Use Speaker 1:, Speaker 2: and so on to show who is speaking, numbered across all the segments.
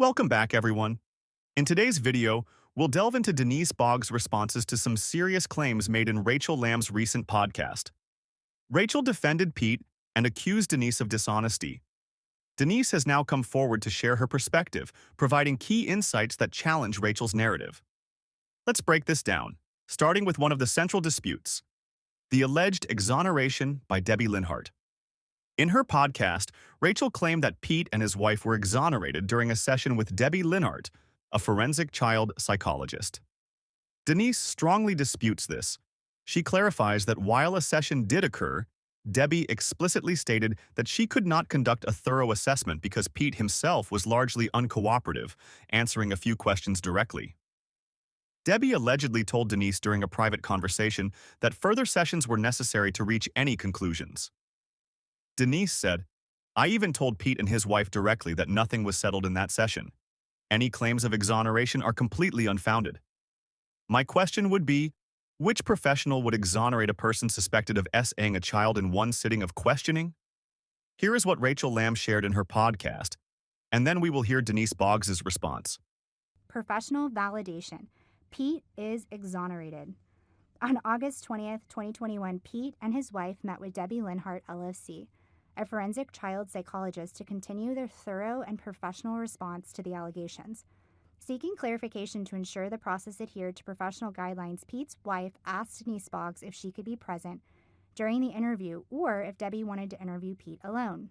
Speaker 1: Welcome back, everyone. In today's video, we'll delve into Denise Boggs' responses to some serious claims made in Rachel Lamb's recent podcast. Rachel defended Pete and accused Denise of dishonesty. Denise has now come forward to share her perspective, providing key insights that challenge Rachel's narrative. Let's break this down, starting with one of the central disputes, the alleged exoneration by Debbie Linhart. In her podcast, Rachel claimed that Pete and his wife were exonerated during a session with Debbie Linhart, a forensic child psychologist. Denise strongly disputes this. She clarifies that while a session did occur, Debbie explicitly stated that she could not conduct a thorough assessment because Pete himself was largely uncooperative, answering a few questions directly. Debbie allegedly told Denise during a private conversation that further sessions were necessary to reach any conclusions. Denise said, "I even told Pete and his wife directly that nothing was settled in that session. Any claims of exoneration are completely unfounded. My question would be, which professional would exonerate a person suspected of SAing a child in one sitting of questioning?" Here is what Rachel Lamb shared in her podcast, and then we will hear Denise Boggs' response.
Speaker 2: Professional validation. Pete is exonerated. On August 20th, 2021, Pete and his wife met with Debbie Linhart, LLC, a forensic child psychologist, to continue their thorough and professional response to the allegations. Seeking clarification to ensure the process adhered to professional guidelines, Pete's wife asked Denise Boggs if she could be present during the interview or if Debbie wanted to interview Pete alone.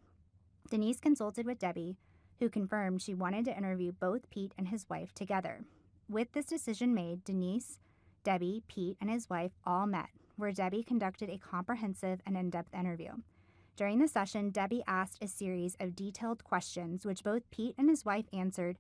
Speaker 2: Denise consulted with Debbie, who confirmed she wanted to interview both Pete and his wife together. With this decision made, Denise, Debbie, Pete, and his wife all met, where Debbie conducted a comprehensive and in-depth interview. During the session, Debbie asked a series of detailed questions, which both Pete and his wife answered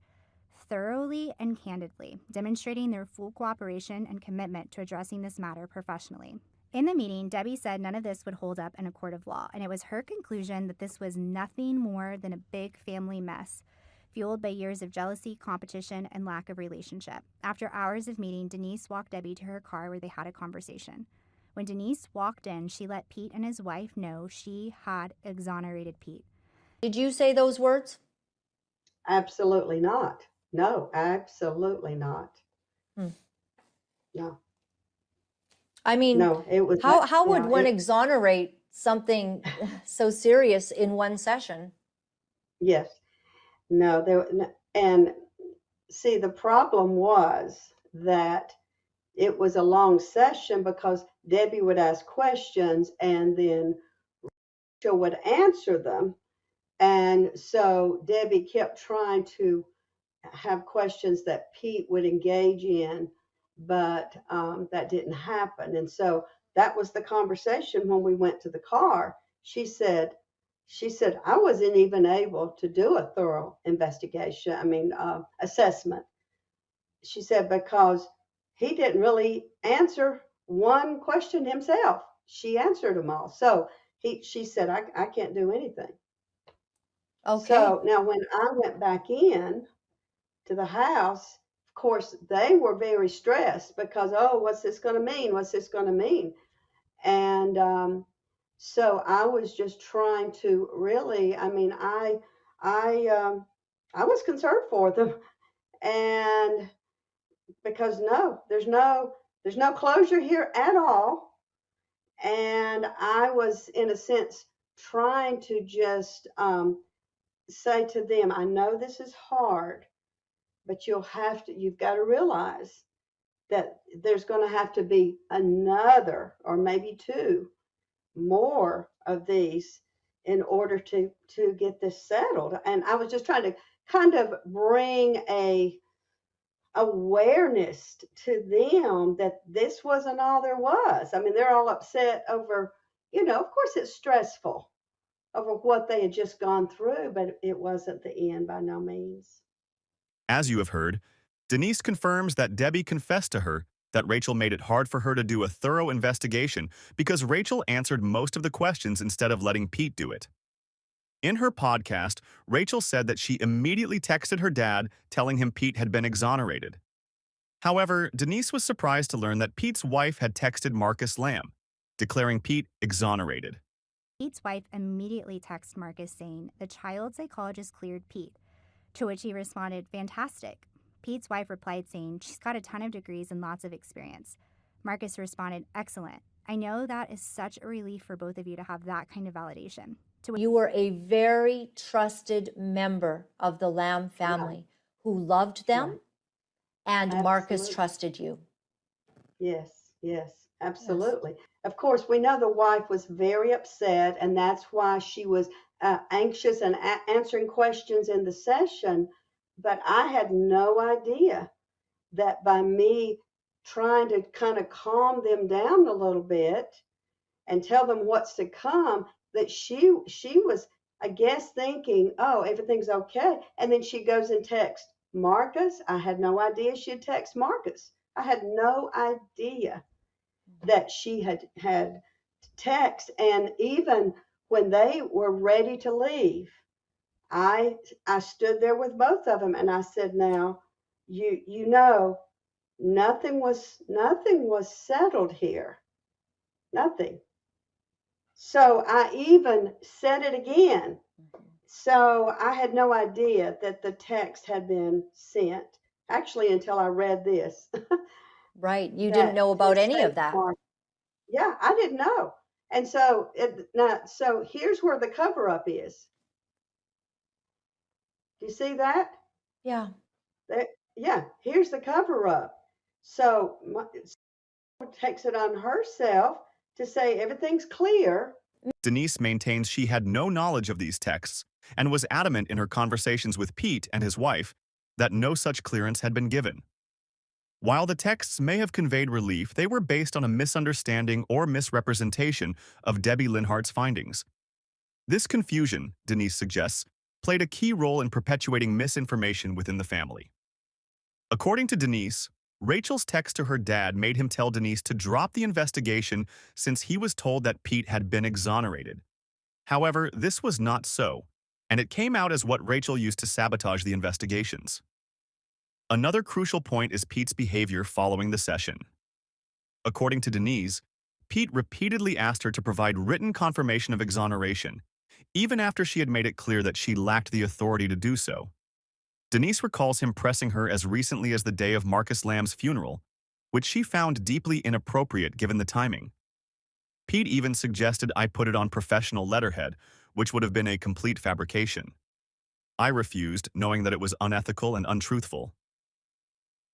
Speaker 2: thoroughly and candidly, demonstrating their full cooperation and commitment to addressing this matter professionally. In the meeting, Debbie said none of this would hold up in a court of law, and it was her conclusion that this was nothing more than a big family mess, fueled by years of jealousy, competition, and lack of relationship. After hours of meeting, Denise walked Debbie to her car where they had a conversation. When Denise walked in, she let Pete and his wife know she had exonerated Pete.
Speaker 3: Did you say those words?
Speaker 4: Absolutely not. No, absolutely not.
Speaker 3: Hmm.
Speaker 4: No.
Speaker 3: I mean,
Speaker 4: No, it was
Speaker 3: how would
Speaker 4: yeah,
Speaker 3: one exonerate something so serious in one session?
Speaker 4: yes. No, and see, the problem was that it was a long session because Debbie would ask questions and then Rachel would answer them. And so Debbie kept trying to have questions that Pete would engage in, but that didn't happen. And so that was the conversation when we went to the car. She said, I wasn't even able to do a thorough investigation, assessment. She said, because he didn't really answer one question himself. She answered them all. So she said, I can't do anything.
Speaker 3: Okay.
Speaker 4: So now when I went back in to the house, of course, they were very stressed because, oh, what's this going to mean? What's this going to mean? And so I was just trying to really, I was concerned for them, and because no, there's no closure here at all, and I was in a sense trying to just say to them, I know this is hard, but you've got to realize that there's going to have to be another or maybe two more of these in order to get this settled. And I was just trying to kind of bring a awareness to them that this wasn't all there was. I mean, they're all upset over, of course it's stressful over what they had just gone through, but it wasn't the end by no means.
Speaker 1: As you have heard, Denise confirms that Debbie confessed to her that Rachel made it hard for her to do a thorough investigation because Rachel answered most of the questions instead of letting Pete do it. In her podcast, Rachel said that she immediately texted her dad telling him Pete had been exonerated. However, Denise was surprised to learn that Pete's wife had texted Marcus Lamb, declaring Pete exonerated.
Speaker 2: Pete's wife immediately texted Marcus saying the child psychologist cleared Pete. To which he responded, "Fantastic." Pete's wife replied saying, "She's got a ton of degrees and lots of experience." Marcus responded, "Excellent. I know that is such a relief for both of you to have that kind of validation."
Speaker 3: You were a very trusted member of the Lamb
Speaker 4: Right.
Speaker 3: family who loved them,
Speaker 4: Right.
Speaker 3: and Marcus
Speaker 4: Absolutely.
Speaker 3: trusted you.
Speaker 4: Yes, yes, absolutely. Of course, we know the wife was very upset, and that's why she was anxious and answering questions in the session. But I had no idea that by me trying to kind of calm them down a little bit and tell them what's to come, that she was, I guess, thinking, oh, everything's okay. And then she goes and texts Marcus. I had no idea she'd text Marcus. I had no idea that she had text. And even when they were ready to leave, I stood there with both of them and I said, now, you know, nothing was settled here. Nothing. So I even said it again. So I had no idea that the text had been sent, actually, until I read this.
Speaker 3: Right. You didn't
Speaker 4: That
Speaker 3: know
Speaker 4: to
Speaker 3: about any
Speaker 4: say,
Speaker 3: of that.
Speaker 4: yeah, I didn't know. And so so here's where the cover up is. Do you see that?
Speaker 3: Yeah.
Speaker 4: Yeah, here's the cover up. So takes it on herself to say everything's clear.
Speaker 1: Denise maintains she had no knowledge of these texts and was adamant in her conversations with Pete and his wife that no such clearance had been given. While the texts may have conveyed relief, they were based on a misunderstanding or misrepresentation of Debbie Linhart's findings. This confusion, Denise suggests, played a key role in perpetuating misinformation within the family. According to Denise, Rachel's text to her dad made him tell Denise to drop the investigation since he was told that Pete had been exonerated. However, this was not so, and it came out as what Rachel used to sabotage the investigations. Another crucial point is Pete's behavior following the session. According to Denise, Pete repeatedly asked her to provide written confirmation of exoneration, even after she had made it clear that she lacked the authority to do so. Denise recalls him pressing her as recently as the day of Marcus Lamb's funeral, which she found deeply inappropriate given the timing. Pete even suggested I put it on professional letterhead, which would have been a complete fabrication. I refused, knowing that it was unethical and untruthful.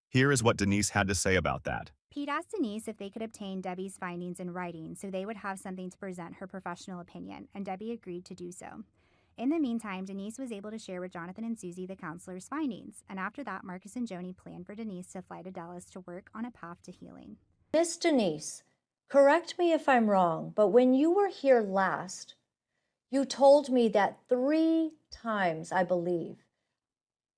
Speaker 1: Here is what Denise had to say about that.
Speaker 2: Pete asked Denise if they could obtain Debbie's findings in writing so they would have something to present her professional opinion, and Debbie agreed to do so. In the meantime, Denise was able to share with Jonathan and Susie the counselor's findings, and after that, Marcus and Joni planned for Denise to fly to Dallas to work on a path to healing.
Speaker 3: Miss Denise, correct me if I'm wrong, but when you were here last, you told me that 3 times, I believe,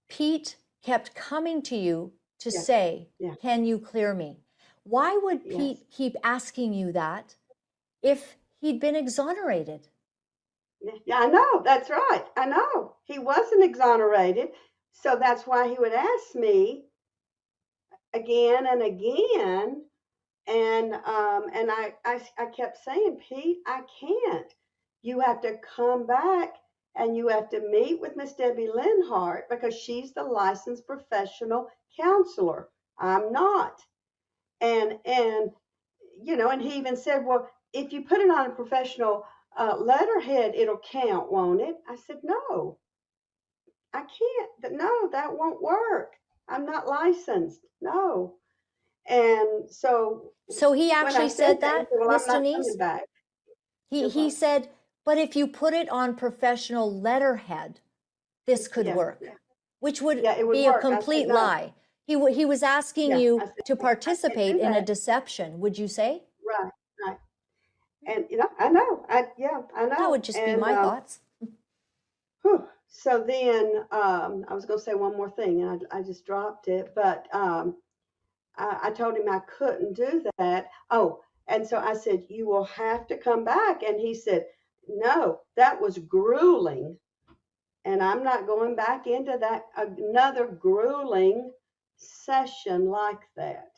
Speaker 3: Pete kept coming to you to
Speaker 4: Yes.
Speaker 3: say,
Speaker 4: Yeah.
Speaker 3: can you clear me? Why would
Speaker 4: Yes.
Speaker 3: Pete keep asking you that if he'd been exonerated?
Speaker 4: Yeah, I know. That's right. I know. He wasn't exonerated. So that's why he would ask me again and again. And I kept saying, Pete, I can't. You have to come back and you have to meet with Miss Debbie Linhart because she's the licensed professional counselor. I'm not. And you know, and he even said, well, if you put it on a professional letterhead, it'll count, won't it? I said, no, I can't. No, that won't work. I'm not licensed. No. And so
Speaker 3: So he
Speaker 4: when I
Speaker 3: actually
Speaker 4: said
Speaker 3: said
Speaker 4: that, he
Speaker 3: that,
Speaker 4: said, well,
Speaker 3: Miss
Speaker 4: I'm not
Speaker 3: Denise?
Speaker 4: coming back.
Speaker 3: He said, but if you put it on professional letterhead, this could
Speaker 4: Yeah,
Speaker 3: work,
Speaker 4: yeah,
Speaker 3: which would
Speaker 4: yeah, it would
Speaker 3: be a
Speaker 4: work. I said,
Speaker 3: complete
Speaker 4: no.
Speaker 3: lie. He was asking
Speaker 4: Yeah,
Speaker 3: you
Speaker 4: I said,
Speaker 3: to
Speaker 4: I can't
Speaker 3: participate
Speaker 4: do
Speaker 3: in a
Speaker 4: that.
Speaker 3: deception, would you say?
Speaker 4: Right, right. And, you know, I know. I
Speaker 3: That
Speaker 4: know.
Speaker 3: would just be
Speaker 4: And,
Speaker 3: my thoughts.
Speaker 4: so then I was going to say one more thing and I just dropped it, but I told him I couldn't do that. Oh, and so I said, you will have to come back. And he said, no, that was grueling. And I'm not going back into that another grueling session like that.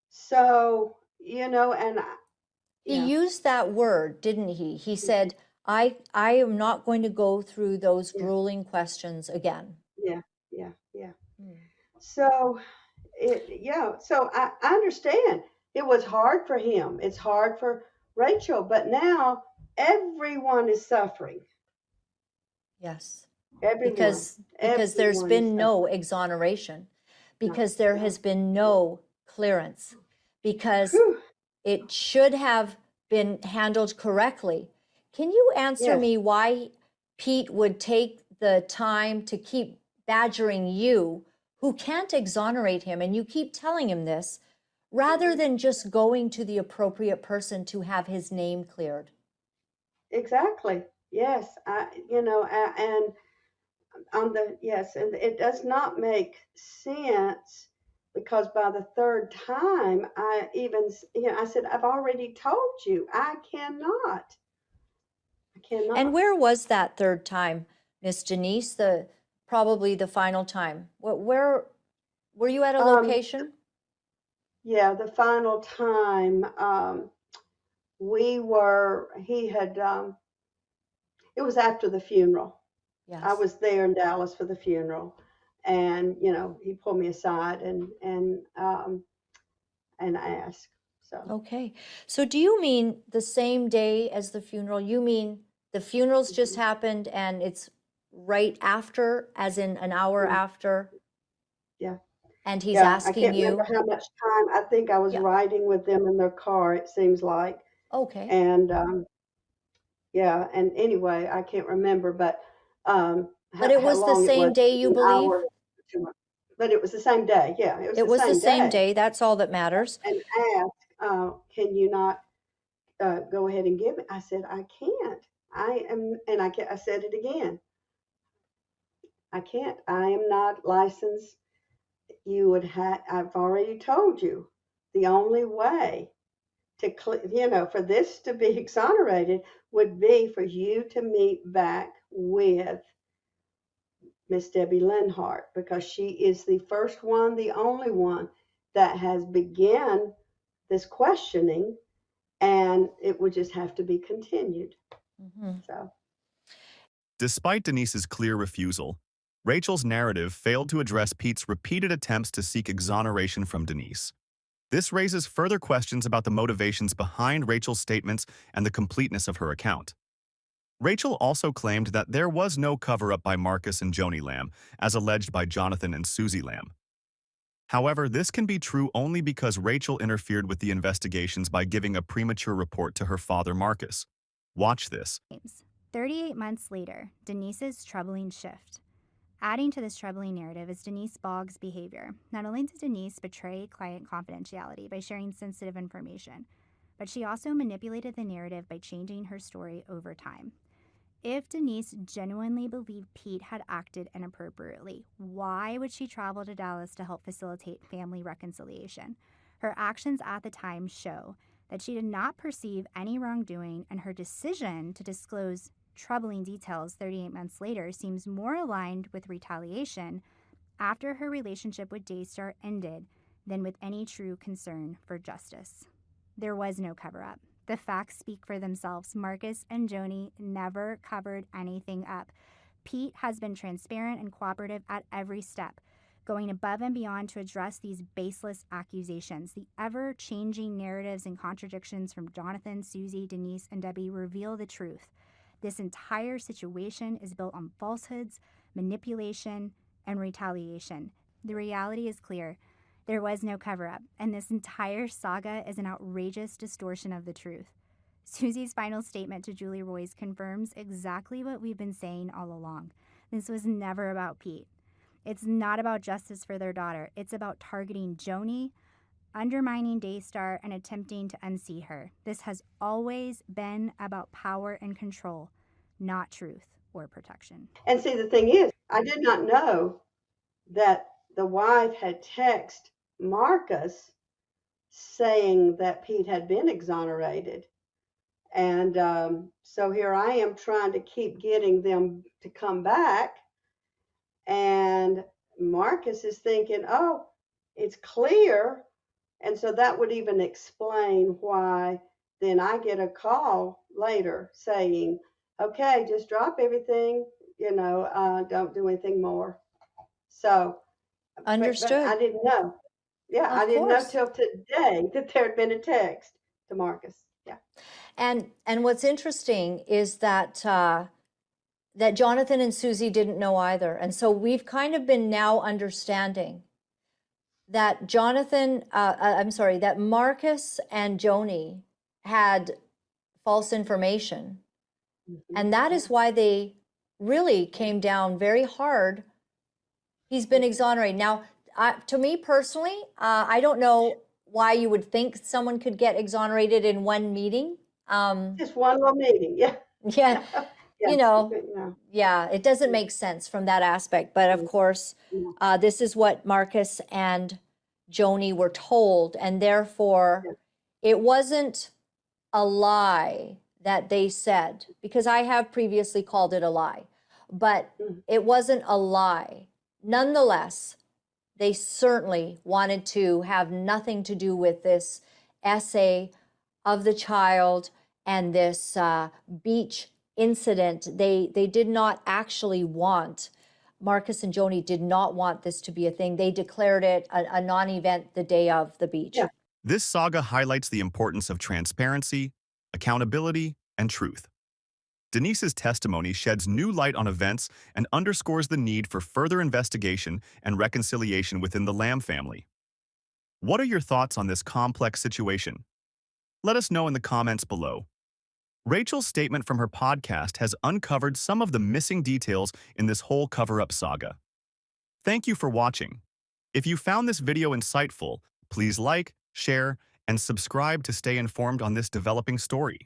Speaker 4: So, you know, and
Speaker 3: He
Speaker 4: yeah,
Speaker 3: used that word, didn't he? He said, I am not going to go through those
Speaker 4: yeah,
Speaker 3: grueling questions again.
Speaker 4: yeah, yeah.
Speaker 3: Mm.
Speaker 4: So so I understand it was hard for him. It's hard for Rachel, but now everyone is suffering.
Speaker 3: Yes.
Speaker 4: Everyone,
Speaker 3: Because there's
Speaker 4: everyone is
Speaker 3: been no
Speaker 4: suffering.
Speaker 3: exoneration,
Speaker 4: No,
Speaker 3: because there
Speaker 4: no.
Speaker 3: has been no clearance, because
Speaker 4: Whew.
Speaker 3: it should have been handled correctly. Can you answer
Speaker 4: Yes,
Speaker 3: me why Pete would take the time to keep badgering you, who can't exonerate him, and you keep telling him this, rather than just going to the appropriate person to have his name cleared?
Speaker 4: exactly. Yes, and on the yes, and it does not make sense because by the third time, I said, I've already told you, I
Speaker 3: And
Speaker 4: cannot.
Speaker 3: where was that third time, Miss Denise? The probably the final time. Where were you at a
Speaker 4: Um,
Speaker 3: location?
Speaker 4: yeah, the final time, he had, it was after the funeral. I
Speaker 3: Yes.
Speaker 4: was there in Dallas for the funeral, and he pulled me aside and asked. So
Speaker 3: Okay. So do you mean the same day as the funeral? You mean the funeral's just
Speaker 4: mhm,
Speaker 3: happened and it's right after, as in an hour
Speaker 4: yeah,
Speaker 3: after,
Speaker 4: yeah,
Speaker 3: and he's
Speaker 4: yeah. I
Speaker 3: asking
Speaker 4: can't remember
Speaker 3: you?
Speaker 4: how much time. I think I was
Speaker 3: Yeah.
Speaker 4: riding with them in their car. It seems like,
Speaker 3: Okay.
Speaker 4: and yeah. And anyway, I can't remember, but
Speaker 3: But it
Speaker 4: how
Speaker 3: was the
Speaker 4: long it was.
Speaker 3: same day,
Speaker 4: It
Speaker 3: you
Speaker 4: was an
Speaker 3: believe?
Speaker 4: hour, 2 months. But it was the same day. Yeah, it was
Speaker 3: It
Speaker 4: the
Speaker 3: was the
Speaker 4: same
Speaker 3: same
Speaker 4: day.
Speaker 3: day. That's all that matters.
Speaker 4: And asked, "Can you not go ahead and give me?" I said, "I can't. I am," and I said it again. I can't. I am not licensed. You would have. I've already told you. The only way for this to be exonerated would be for you to meet back with Miss Debbie Linhart because she is the first one, the only one that has begun this questioning, and it would just have to be continued.
Speaker 3: Mhm.
Speaker 4: So
Speaker 1: Despite Denise's clear refusal, Rachel's narrative failed to address Pete's repeated attempts to seek exoneration from Denise. This raises further questions about the motivations behind Rachel's statements and the completeness of her account. Rachel also claimed that there was no cover-up by Marcus and Joni Lamb, as alleged by Jonathan and Susie Lamb. However, this can be true only because Rachel interfered with the investigations by giving a premature report to her father Marcus. Watch this.
Speaker 2: 38 months later, Denise's troubling shift. Adding to this troubling narrative is Denise Boggs' behavior. Not only did Denise betray client confidentiality by sharing sensitive information, but she also manipulated the narrative by changing her story over time. If Denise genuinely believed Pete had acted inappropriately, why would she travel to Dallas to help facilitate family reconciliation? Her actions at the time show that she did not perceive any wrongdoing, and her decision to disclose troubling details 38 months later seems more aligned with retaliation after her relationship with Daystar ended than with any true concern for justice. There was no cover up. The facts speak for themselves. Marcus and Joni never covered anything up. Pete has been transparent and cooperative at every step, going above and beyond to address these baseless accusations. The ever-changing narratives and contradictions from Jonathan, Susie, Denise, and Debbie reveal the truth. This entire situation is built on falsehoods, manipulation, and retaliation. The reality is clear. There was no cover up, and this entire saga is an outrageous distortion of the truth. Susie's final statement to Julie Royce confirms exactly what we've been saying all along. This was never about Pete. It's not about justice for their daughter. It's about targeting Joni, undermining Daystar, and attempting to unseat her. This has always been about power and control, not truth or protection.
Speaker 4: and see, the thing is, I did not know that the wife had texted Marcus saying that Pete had been exonerated. And so here I am trying to keep getting them to come back. And Marcus is thinking, oh, it's clear. And so that would even explain why then I get a call later saying, okay, just drop everything, don't do anything more. So, but I
Speaker 3: Understood.
Speaker 4: didn't know. Yeah, I
Speaker 3: Of
Speaker 4: didn't know
Speaker 3: course.
Speaker 4: till today that there had been a text to Marcus. Yeah.
Speaker 3: And what's interesting is that that Jonathan and Susie didn't know either. And so we've kind of been now understanding that that Marcus and Joni had false information. And that
Speaker 4: Yeah.
Speaker 3: is why they really came down very hard. He's been exonerated. Now, to me personally, I don't know why you would think someone could get exonerated in one meeting.
Speaker 4: Just one little meeting. Yeah.
Speaker 3: Yeah,
Speaker 4: Yeah.
Speaker 3: you
Speaker 4: You
Speaker 3: know,
Speaker 4: couldn't know.
Speaker 3: yeah, it doesn't make sense from that aspect. But of course,
Speaker 4: Yeah.
Speaker 3: this is what Marcus and Joni were told, and therefore
Speaker 4: Yeah.
Speaker 3: it wasn't a lie that they said, because I have previously called it a lie, but
Speaker 4: Mm.
Speaker 3: it wasn't a lie. Nonetheless, they certainly wanted to have nothing to do with this essay of the child and this beach incident. They did not actually want, Marcus and Joni did not want this to be a thing. They declared it a non-event the day of the beach.
Speaker 4: Yeah.
Speaker 1: This saga highlights the importance of transparency, accountability, and truth. Denise's testimony sheds new light on events and underscores the need for further investigation and reconciliation within the Lamb family. What are your thoughts on this complex situation? Let us know in the comments below. Rachel's statement from her podcast has uncovered some of the missing details in this whole cover-up saga. Thank you for watching. If you found this video insightful, please like, share, and subscribe to stay informed on this developing story.